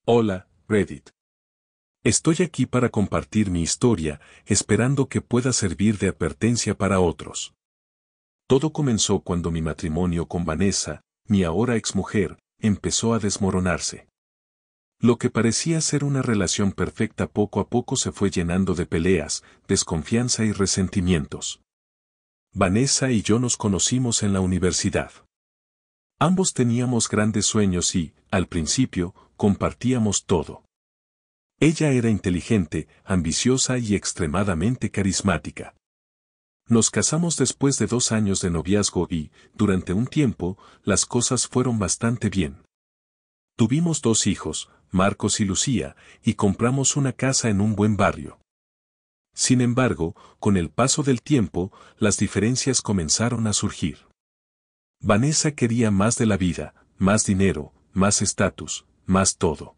Hola, Reddit. Estoy aquí para compartir mi historia, esperando que pueda servir de advertencia para otros. Todo comenzó cuando mi matrimonio con Vanessa, mi ahora exmujer, empezó a desmoronarse. Lo que parecía ser una relación perfecta poco a poco se fue llenando de peleas, desconfianza y resentimientos. Vanessa y yo nos conocimos en la universidad. Ambos teníamos grandes sueños y, al principio, compartíamos todo. Ella era inteligente, ambiciosa y extremadamente carismática. Nos casamos después de 2 años de noviazgo y, durante un tiempo, las cosas fueron bastante bien. Tuvimos 2 hijos, Marcos y Lucía, y compramos una casa en un buen barrio. Sin embargo, con el paso del tiempo, las diferencias comenzaron a surgir. Vanessa quería más de la vida, más dinero, más estatus, más todo.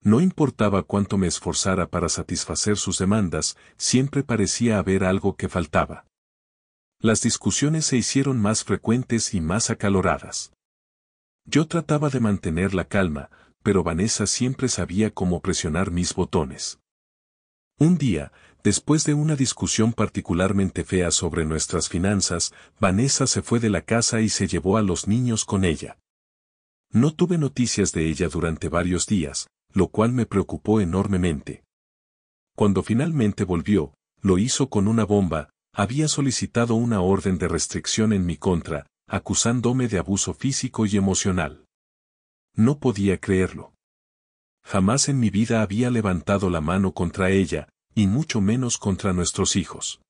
No importaba cuánto me esforzara para satisfacer sus demandas, siempre parecía haber algo que faltaba. Las discusiones se hicieron más frecuentes y más acaloradas. Yo trataba de mantener la calma, pero Vanessa siempre sabía cómo presionar mis botones. Un día, después de una discusión particularmente fea sobre nuestras finanzas, Vanessa se fue de la casa y se llevó a los niños con ella. No tuve noticias de ella durante varios días, lo cual me preocupó enormemente. Cuando finalmente volvió, lo hizo con una bomba, había solicitado una orden de restricción en mi contra, acusándome de abuso físico y emocional. No podía creerlo. Jamás en mi vida había levantado la mano contra ella, y mucho menos contra nuestros hijos.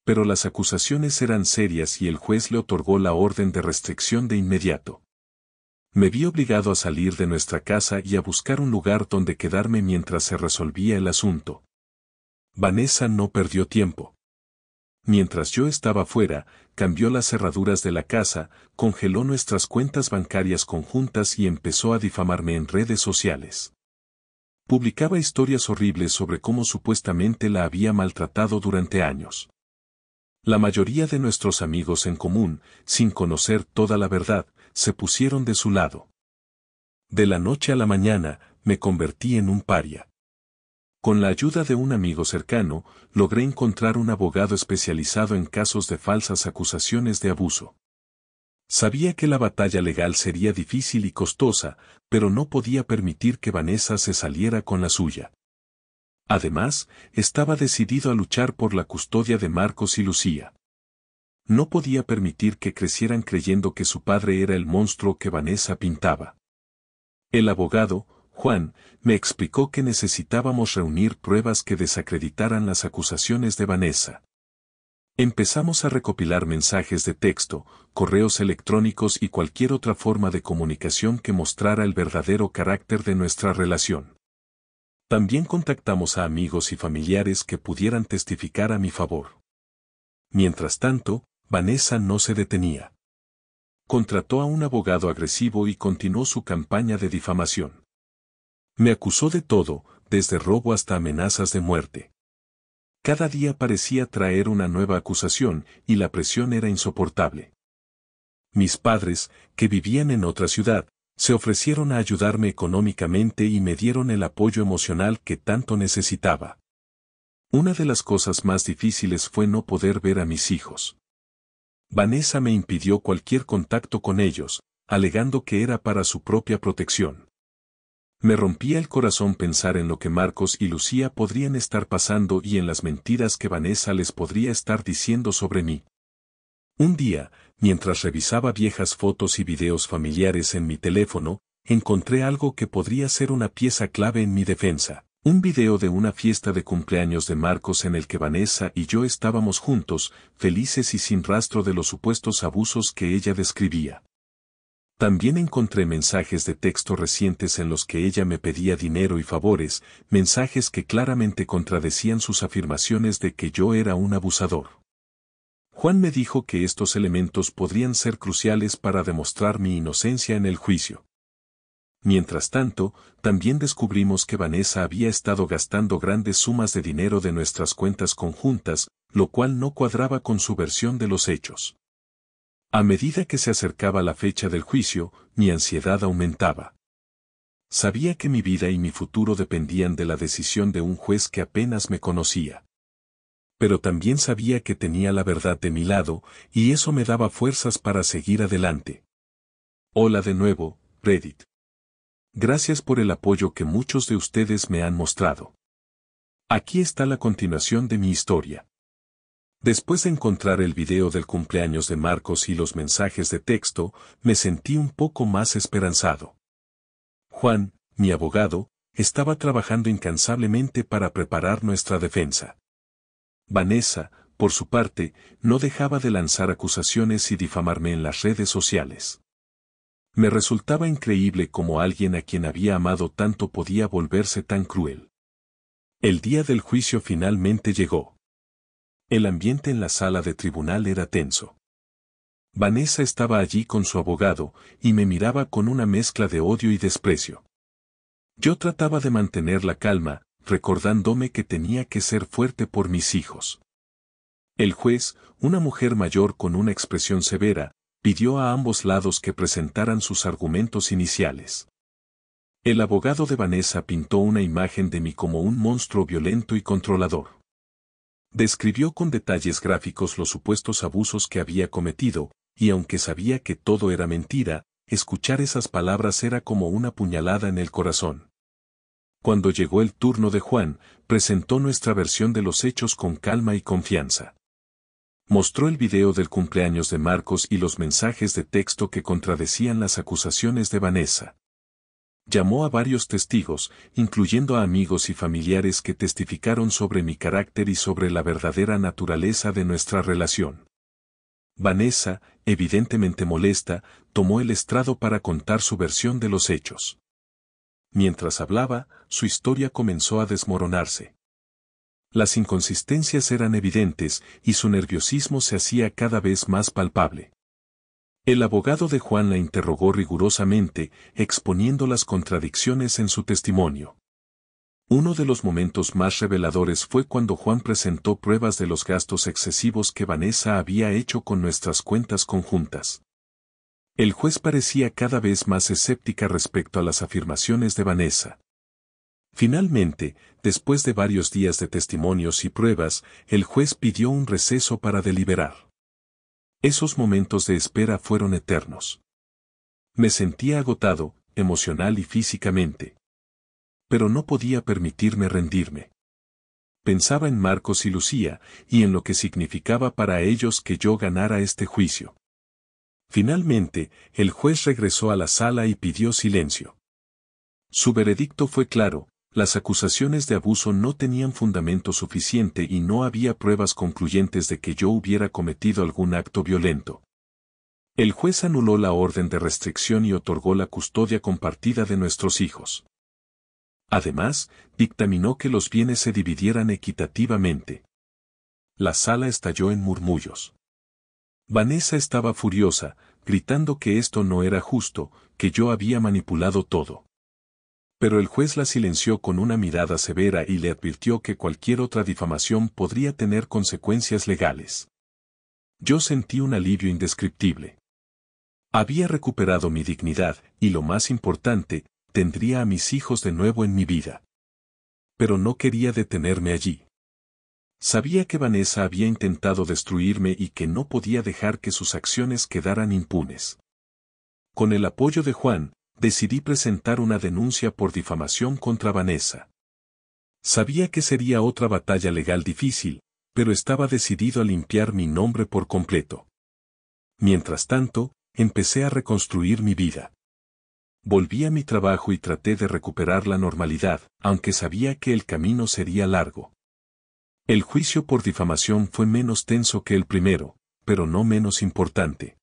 Pero las acusaciones eran serias y el juez le otorgó la orden de restricción de inmediato. Me vi obligado a salir de nuestra casa y a buscar un lugar donde quedarme mientras se resolvía el asunto. Vanessa no perdió tiempo. Mientras yo estaba fuera, cambió las cerraduras de la casa, congeló nuestras cuentas bancarias conjuntas y empezó a difamarme en redes sociales. Publicaba historias horribles sobre cómo supuestamente la había maltratado durante años. La mayoría de nuestros amigos en común, sin conocer toda la verdad, se pusieron de su lado. De la noche a la mañana, me convertí en un paria. Con la ayuda de un amigo cercano, logré encontrar un abogado especializado en casos de falsas acusaciones de abuso. Sabía que la batalla legal sería difícil y costosa, pero no podía permitir que Vanessa se saliera con la suya. Además, estaba decidido a luchar por la custodia de Marcos y Lucía. No podía permitir que crecieran creyendo que su padre era el monstruo que Vanessa pintaba. El abogado, Juan, me explicó que necesitábamos reunir pruebas que desacreditaran las acusaciones de Vanessa. Empezamos a recopilar mensajes de texto, correos electrónicos y cualquier otra forma de comunicación que mostrara el verdadero carácter de nuestra relación. También contactamos a amigos y familiares que pudieran testificar a mi favor. Mientras tanto, Vanessa no se detenía. Contrató a un abogado agresivo y continuó su campaña de difamación. Me acusó de todo, desde robo hasta amenazas de muerte. Cada día parecía traer una nueva acusación, y la presión era insoportable. Mis padres, que vivían en otra ciudad, se ofrecieron a ayudarme económicamente y me dieron el apoyo emocional que tanto necesitaba. Una de las cosas más difíciles fue no poder ver a mis hijos. Vanessa me impidió cualquier contacto con ellos, alegando que era para su propia protección. Me rompía el corazón pensar en lo que Marcos y Lucía podrían estar pasando y en las mentiras que Vanessa les podría estar diciendo sobre mí. Un día, mientras revisaba viejas fotos y videos familiares en mi teléfono, encontré algo que podría ser una pieza clave en mi defensa. Un video de una fiesta de cumpleaños de Marcos en el que Vanessa y yo estábamos juntos, felices y sin rastro de los supuestos abusos que ella describía. También encontré mensajes de texto recientes en los que ella me pedía dinero y favores, mensajes que claramente contradecían sus afirmaciones de que yo era un abusador. Juan me dijo que estos elementos podrían ser cruciales para demostrar mi inocencia en el juicio. Mientras tanto, también descubrimos que Vanessa había estado gastando grandes sumas de dinero de nuestras cuentas conjuntas, lo cual no cuadraba con su versión de los hechos. A medida que se acercaba la fecha del juicio, mi ansiedad aumentaba. Sabía que mi vida y mi futuro dependían de la decisión de un juez que apenas me conocía. Pero también sabía que tenía la verdad de mi lado, y eso me daba fuerzas para seguir adelante. Hola de nuevo, Reddit. Gracias por el apoyo que muchos de ustedes me han mostrado. Aquí está la continuación de mi historia. Después de encontrar el video del cumpleaños de Marcos y los mensajes de texto, me sentí un poco más esperanzado. Juan, mi abogado, estaba trabajando incansablemente para preparar nuestra defensa. Vanessa, por su parte, no dejaba de lanzar acusaciones y difamarme en las redes sociales. Me resultaba increíble cómo alguien a quien había amado tanto podía volverse tan cruel. El día del juicio finalmente llegó. El ambiente en la sala de tribunal era tenso. Vanessa estaba allí con su abogado, y me miraba con una mezcla de odio y desprecio. Yo trataba de mantener la calma, recordándome que tenía que ser fuerte por mis hijos. El juez, una mujer mayor con una expresión severa, pidió a ambos lados que presentaran sus argumentos iniciales. El abogado de Vanessa pintó una imagen de mí como un monstruo violento y controlador. Describió con detalles gráficos los supuestos abusos que había cometido, y aunque sabía que todo era mentira, escuchar esas palabras era como una puñalada en el corazón. Cuando llegó el turno de Juan, presentó nuestra versión de los hechos con calma y confianza. Mostró el video del cumpleaños de Marcos y los mensajes de texto que contradecían las acusaciones de Vanessa. Llamó a varios testigos, incluyendo a amigos y familiares que testificaron sobre mi carácter y sobre la verdadera naturaleza de nuestra relación. Vanessa, evidentemente molesta, tomó el estrado para contar su versión de los hechos. Mientras hablaba, su historia comenzó a desmoronarse. Las inconsistencias eran evidentes y su nerviosismo se hacía cada vez más palpable. El abogado de Juan la interrogó rigurosamente, exponiendo las contradicciones en su testimonio. Uno de los momentos más reveladores fue cuando Juan presentó pruebas de los gastos excesivos que Vanessa había hecho con nuestras cuentas conjuntas. El juez parecía cada vez más escéptica respecto a las afirmaciones de Vanessa. Finalmente, después de varios días de testimonios y pruebas, el juez pidió un receso para deliberar. Esos momentos de espera fueron eternos. Me sentía agotado, emocional y físicamente. Pero no podía permitirme rendirme. Pensaba en Marcos y Lucía, y en lo que significaba para ellos que yo ganara este juicio. Finalmente, el juez regresó a la sala y pidió silencio. Su veredicto fue claro: las acusaciones de abuso no tenían fundamento suficiente y no había pruebas concluyentes de que yo hubiera cometido algún acto violento. El juez anuló la orden de restricción y otorgó la custodia compartida de nuestros hijos. Además, dictaminó que los bienes se dividieran equitativamente. La sala estalló en murmullos. Vanessa estaba furiosa, gritando que esto no era justo, que yo había manipulado todo. Pero el juez la silenció con una mirada severa y le advirtió que cualquier otra difamación podría tener consecuencias legales. Yo sentí un alivio indescriptible. Había recuperado mi dignidad, y lo más importante, tendría a mis hijos de nuevo en mi vida. Pero no quería detenerme allí. Sabía que Vanessa había intentado destruirme y que no podía dejar que sus acciones quedaran impunes. Con el apoyo de Juan, decidí presentar una denuncia por difamación contra Vanessa. Sabía que sería otra batalla legal difícil, pero estaba decidido a limpiar mi nombre por completo. Mientras tanto, empecé a reconstruir mi vida. Volví a mi trabajo y traté de recuperar la normalidad, aunque sabía que el camino sería largo. El juicio por difamación fue menos tenso que el primero, pero no menos importante.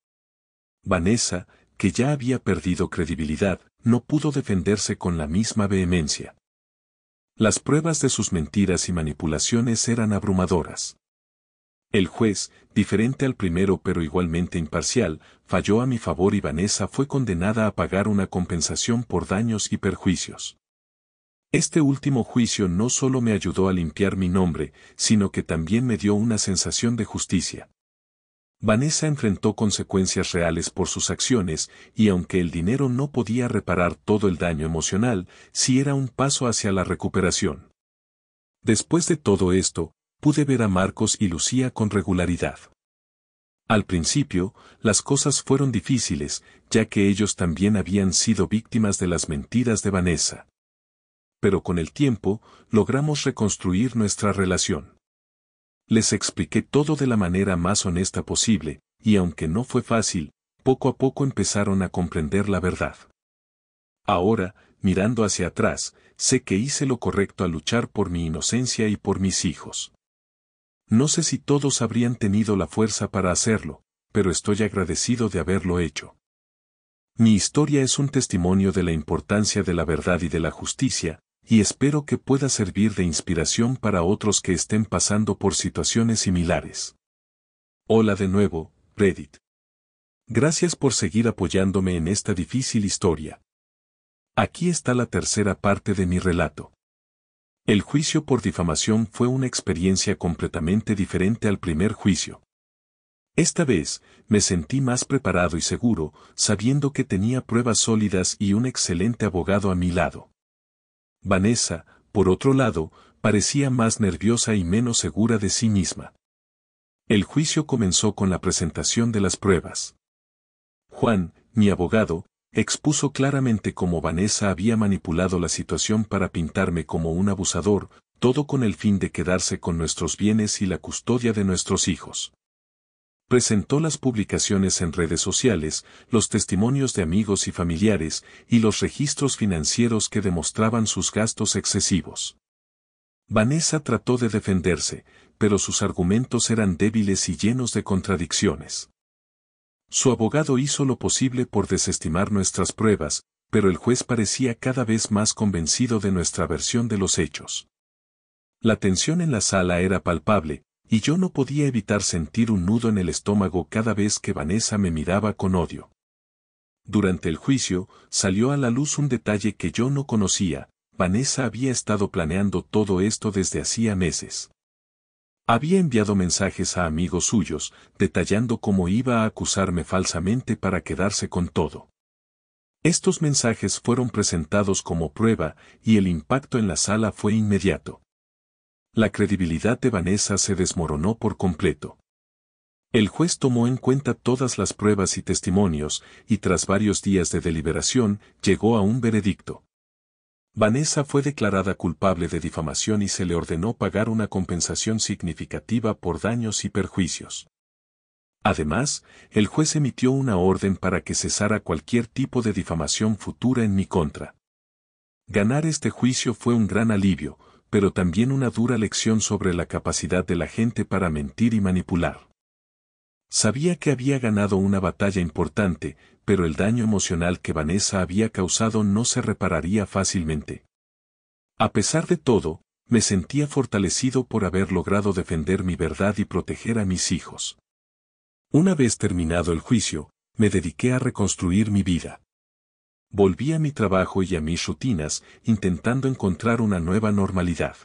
Vanessa, que ya había perdido credibilidad, no pudo defenderse con la misma vehemencia. Las pruebas de sus mentiras y manipulaciones eran abrumadoras. El juez, diferente al primero pero igualmente imparcial, falló a mi favor y Vanessa fue condenada a pagar una compensación por daños y perjuicios. Este último juicio no solo me ayudó a limpiar mi nombre, sino que también me dio una sensación de justicia. Vanessa enfrentó consecuencias reales por sus acciones, y aunque el dinero no podía reparar todo el daño emocional, sí era un paso hacia la recuperación. Después de todo esto, pude ver a Marcos y Lucía con regularidad. Al principio, las cosas fueron difíciles, ya que ellos también habían sido víctimas de las mentiras de Vanessa. Pero con el tiempo, logramos reconstruir nuestra relación. Les expliqué todo de la manera más honesta posible, y aunque no fue fácil, poco a poco empezaron a comprender la verdad. Ahora, mirando hacia atrás, sé que hice lo correcto al luchar por mi inocencia y por mis hijos. No sé si todos habrían tenido la fuerza para hacerlo, pero estoy agradecido de haberlo hecho. Mi historia es un testimonio de la importancia de la verdad y de la justicia, y espero que pueda servir de inspiración para otros que estén pasando por situaciones similares. Hola de nuevo, Reddit. Gracias por seguir apoyándome en esta difícil historia. Aquí está la tercera parte de mi relato. El juicio por difamación fue una experiencia completamente diferente al primer juicio. Esta vez, me sentí más preparado y seguro, sabiendo que tenía pruebas sólidas y un excelente abogado a mi lado. Vanessa, por otro lado, parecía más nerviosa y menos segura de sí misma. El juicio comenzó con la presentación de las pruebas. Juan, mi abogado, expuso claramente cómo Vanessa había manipulado la situación para pintarme como un abusador, todo con el fin de quedarse con nuestros bienes y la custodia de nuestros hijos. Presentó las publicaciones en redes sociales, los testimonios de amigos y familiares, y los registros financieros que demostraban sus gastos excesivos. Vanessa trató de defenderse, pero sus argumentos eran débiles y llenos de contradicciones. Su abogado hizo lo posible por desestimar nuestras pruebas, pero el juez parecía cada vez más convencido de nuestra versión de los hechos. La tensión en la sala era palpable, y yo no podía evitar sentir un nudo en el estómago cada vez que Vanessa me miraba con odio. Durante el juicio, salió a la luz un detalle que yo no conocía: Vanessa había estado planeando todo esto desde hacía meses. Había enviado mensajes a amigos suyos, detallando cómo iba a acusarme falsamente para quedarse con todo. Estos mensajes fueron presentados como prueba, y el impacto en la sala fue inmediato. La credibilidad de Vanessa se desmoronó por completo. El juez tomó en cuenta todas las pruebas y testimonios, y tras varios días de deliberación, llegó a un veredicto. Vanessa fue declarada culpable de difamación y se le ordenó pagar una compensación significativa por daños y perjuicios. Además, el juez emitió una orden para que cesara cualquier tipo de difamación futura en mi contra. Ganar este juicio fue un gran alivio, pero también una dura lección sobre la capacidad de la gente para mentir y manipular. Sabía que había ganado una batalla importante, pero el daño emocional que Vanessa había causado no se repararía fácilmente. A pesar de todo, me sentía fortalecido por haber logrado defender mi verdad y proteger a mis hijos. Una vez terminado el juicio, me dediqué a reconstruir mi vida. Volví a mi trabajo y a mis rutinas, intentando encontrar una nueva normalidad.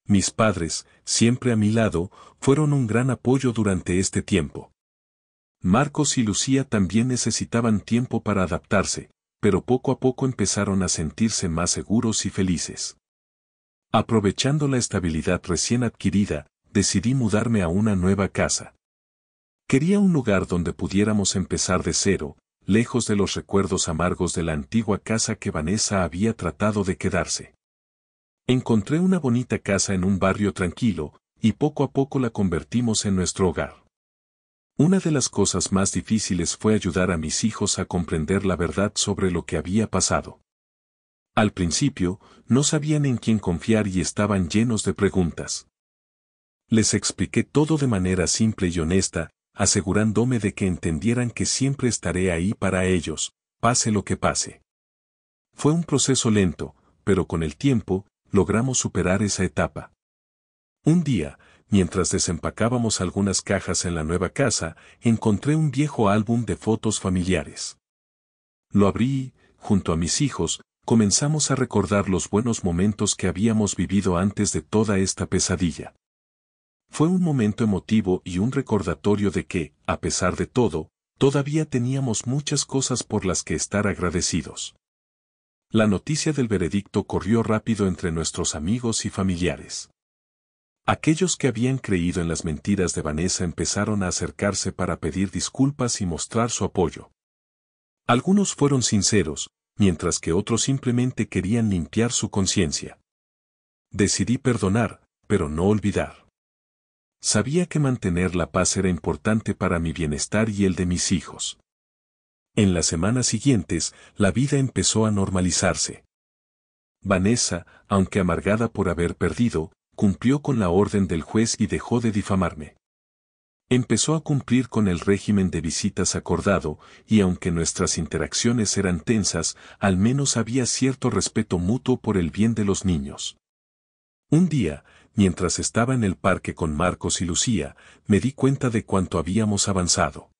Mis padres, siempre a mi lado, fueron un gran apoyo durante este tiempo. Marcos y Lucía también necesitaban tiempo para adaptarse, pero poco a poco empezaron a sentirse más seguros y felices. Aprovechando la estabilidad recién adquirida, decidí mudarme a una nueva casa. Quería un lugar donde pudiéramos empezar de cero, lejos de los recuerdos amargos de la antigua casa que Vanessa había tratado de quedarse. Encontré una bonita casa en un barrio tranquilo, y poco a poco la convertimos en nuestro hogar. Una de las cosas más difíciles fue ayudar a mis hijos a comprender la verdad sobre lo que había pasado. Al principio, no sabían en quién confiar y estaban llenos de preguntas. Les expliqué todo de manera simple y honesta, asegurándome de que entendieran que siempre estaré ahí para ellos, pase lo que pase. Fue un proceso lento, pero con el tiempo, logramos superar esa etapa. Un día, mientras desempacábamos algunas cajas en la nueva casa, encontré un viejo álbum de fotos familiares. Lo abrí y, junto a mis hijos, comenzamos a recordar los buenos momentos que habíamos vivido antes de toda esta pesadilla. Fue un momento emotivo y un recordatorio de que, a pesar de todo, todavía teníamos muchas cosas por las que estar agradecidos. La noticia del veredicto corrió rápido entre nuestros amigos y familiares. Aquellos que habían creído en las mentiras de Vanessa empezaron a acercarse para pedir disculpas y mostrar su apoyo. Algunos fueron sinceros, mientras que otros simplemente querían limpiar su conciencia. Decidí perdonar, pero no olvidar. Sabía que mantener la paz era importante para mi bienestar y el de mis hijos. En las semanas siguientes, la vida empezó a normalizarse. Vanessa, aunque amargada por haber perdido, cumplió con la orden del juez y dejó de difamarme. Empezó a cumplir con el régimen de visitas acordado, y aunque nuestras interacciones eran tensas, al menos había cierto respeto mutuo por el bien de los niños. Un día, mientras estaba en el parque con Marcos y Lucía, me di cuenta de cuánto habíamos avanzado.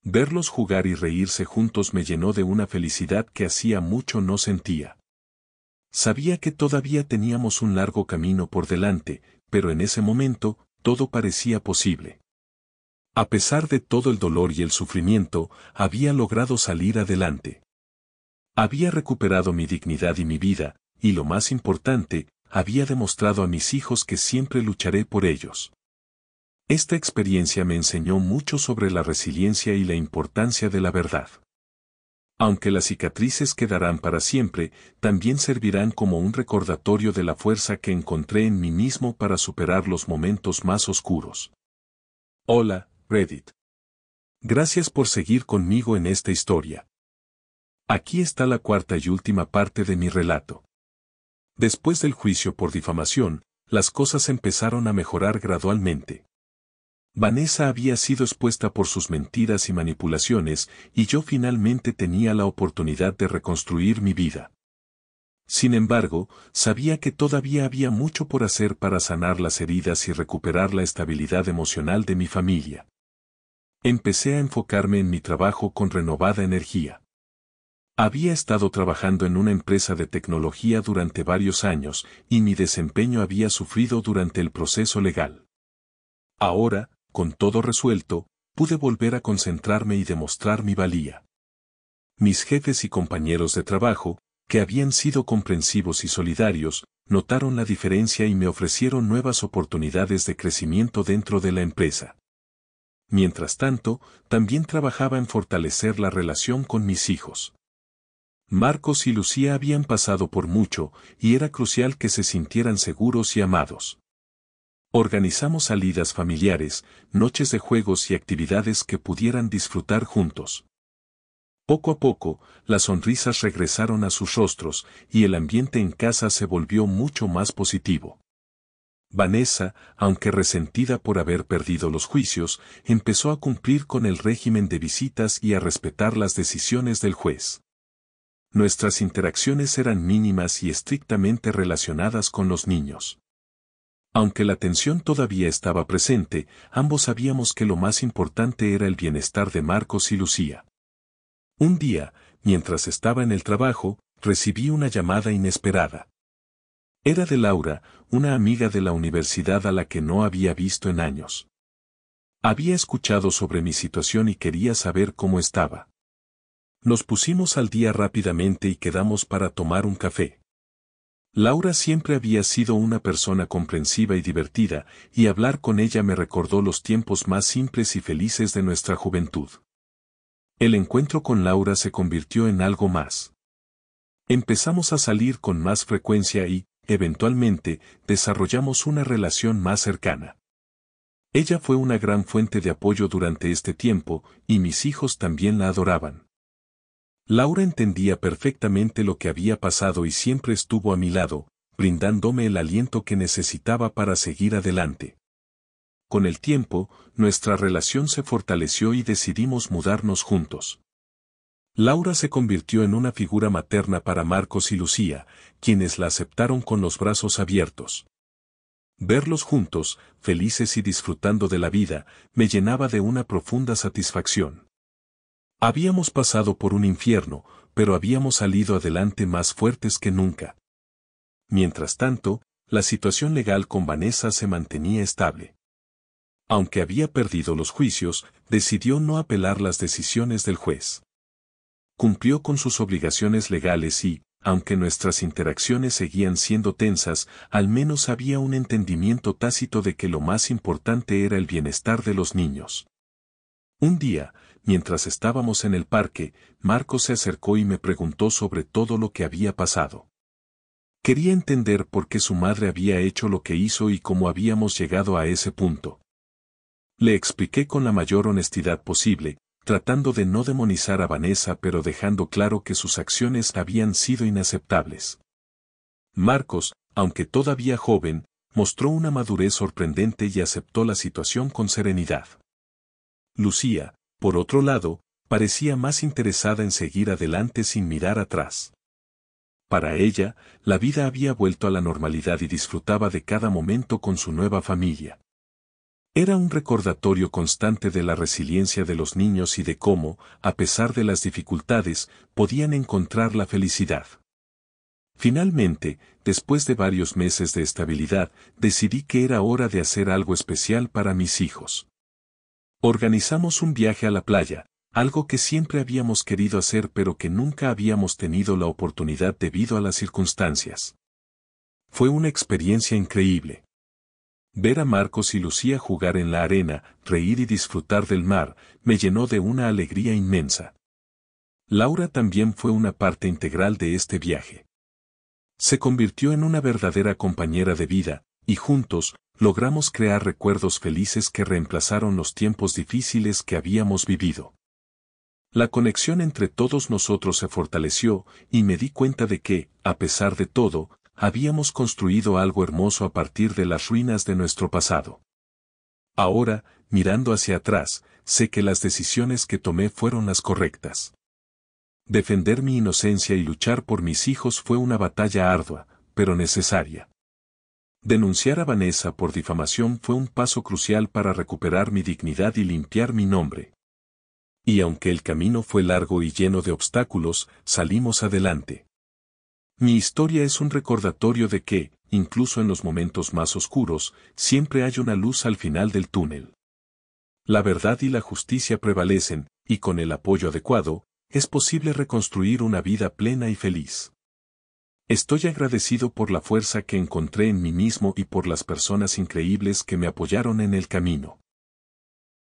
Verlos jugar y reírse juntos me llenó de una felicidad que hacía mucho no sentía. Sabía que todavía teníamos un largo camino por delante, pero en ese momento, todo parecía posible. A pesar de todo el dolor y el sufrimiento, había logrado salir adelante. Había recuperado mi dignidad y mi vida, y lo más importante, había demostrado a mis hijos que siempre lucharé por ellos. Esta experiencia me enseñó mucho sobre la resiliencia y la importancia de la verdad. Aunque las cicatrices quedarán para siempre, también servirán como un recordatorio de la fuerza que encontré en mí mismo para superar los momentos más oscuros. Hola, Reddit. Gracias por seguir conmigo en esta historia. Aquí está la cuarta y última parte de mi relato. Después del juicio por difamación, las cosas empezaron a mejorar gradualmente. Vanessa había sido expuesta por sus mentiras y manipulaciones, y yo finalmente tenía la oportunidad de reconstruir mi vida. Sin embargo, sabía que todavía había mucho por hacer para sanar las heridas y recuperar la estabilidad emocional de mi familia. Empecé a enfocarme en mi trabajo con renovada energía. Había estado trabajando en una empresa de tecnología durante varios años, y mi desempeño había sufrido durante el proceso legal. Ahora, con todo resuelto, pude volver a concentrarme y demostrar mi valía. Mis jefes y compañeros de trabajo, que habían sido comprensivos y solidarios, notaron la diferencia y me ofrecieron nuevas oportunidades de crecimiento dentro de la empresa. Mientras tanto, también trabajaba en fortalecer la relación con mis hijos. Marcos y Lucía habían pasado por mucho, y era crucial que se sintieran seguros y amados. Organizamos salidas familiares, noches de juegos y actividades que pudieran disfrutar juntos. Poco a poco, las sonrisas regresaron a sus rostros, y el ambiente en casa se volvió mucho más positivo. Vanessa, aunque resentida por haber perdido los juicios, empezó a cumplir con el régimen de visitas y a respetar las decisiones del juez. Nuestras interacciones eran mínimas y estrictamente relacionadas con los niños. Aunque la tensión todavía estaba presente, ambos sabíamos que lo más importante era el bienestar de Marcos y Lucía. Un día, mientras estaba en el trabajo, recibí una llamada inesperada. Era de Laura, una amiga de la universidad a la que no había visto en años. Había escuchado sobre mi situación y quería saber cómo estaba. Nos pusimos al día rápidamente y quedamos para tomar un café. Laura siempre había sido una persona comprensiva y divertida, y hablar con ella me recordó los tiempos más simples y felices de nuestra juventud. El encuentro con Laura se convirtió en algo más. Empezamos a salir con más frecuencia y, eventualmente, desarrollamos una relación más cercana. Ella fue una gran fuente de apoyo durante este tiempo, y mis hijos también la adoraban. Laura entendía perfectamente lo que había pasado y siempre estuvo a mi lado, brindándome el aliento que necesitaba para seguir adelante. Con el tiempo, nuestra relación se fortaleció y decidimos mudarnos juntos. Laura se convirtió en una figura materna para Marcos y Lucía, quienes la aceptaron con los brazos abiertos. Verlos juntos, felices y disfrutando de la vida, me llenaba de una profunda satisfacción. Habíamos pasado por un infierno, pero habíamos salido adelante más fuertes que nunca. Mientras tanto, la situación legal con Vanessa se mantenía estable. Aunque había perdido los juicios, decidió no apelar las decisiones del juez. Cumplió con sus obligaciones legales y, aunque nuestras interacciones seguían siendo tensas, al menos había un entendimiento tácito de que lo más importante era el bienestar de los niños. Un día, mientras estábamos en el parque, Marcos se acercó y me preguntó sobre todo lo que había pasado. Quería entender por qué su madre había hecho lo que hizo y cómo habíamos llegado a ese punto. Le expliqué con la mayor honestidad posible, tratando de no demonizar a Vanessa pero dejando claro que sus acciones habían sido inaceptables. Marcos, aunque todavía joven, mostró una madurez sorprendente y aceptó la situación con serenidad. Lucía, por otro lado, parecía más interesada en seguir adelante sin mirar atrás. Para ella, la vida había vuelto a la normalidad y disfrutaba de cada momento con su nueva familia. Era un recordatorio constante de la resiliencia de los niños y de cómo, a pesar de las dificultades, podían encontrar la felicidad. Finalmente, después de varios meses de estabilidad, decidí que era hora de hacer algo especial para mis hijos. Organizamos un viaje a la playa, algo que siempre habíamos querido hacer pero que nunca habíamos tenido la oportunidad debido a las circunstancias. Fue una experiencia increíble. Ver a Marcos y Lucía jugar en la arena, reír y disfrutar del mar, me llenó de una alegría inmensa. Laura también fue una parte integral de este viaje. Se convirtió en una verdadera compañera de vida, y juntos, logramos crear recuerdos felices que reemplazaron los tiempos difíciles que habíamos vivido. La conexión entre todos nosotros se fortaleció, y me di cuenta de que, a pesar de todo, habíamos construido algo hermoso a partir de las ruinas de nuestro pasado. Ahora, mirando hacia atrás, sé que las decisiones que tomé fueron las correctas. Defender mi inocencia y luchar por mis hijos fue una batalla ardua, pero necesaria. Denunciar a Vanessa por difamación fue un paso crucial para recuperar mi dignidad y limpiar mi nombre. Y aunque el camino fue largo y lleno de obstáculos, salimos adelante. Mi historia es un recordatorio de que, incluso en los momentos más oscuros, siempre hay una luz al final del túnel. La verdad y la justicia prevalecen, y con el apoyo adecuado, es posible reconstruir una vida plena y feliz. Estoy agradecido por la fuerza que encontré en mí mismo y por las personas increíbles que me apoyaron en el camino.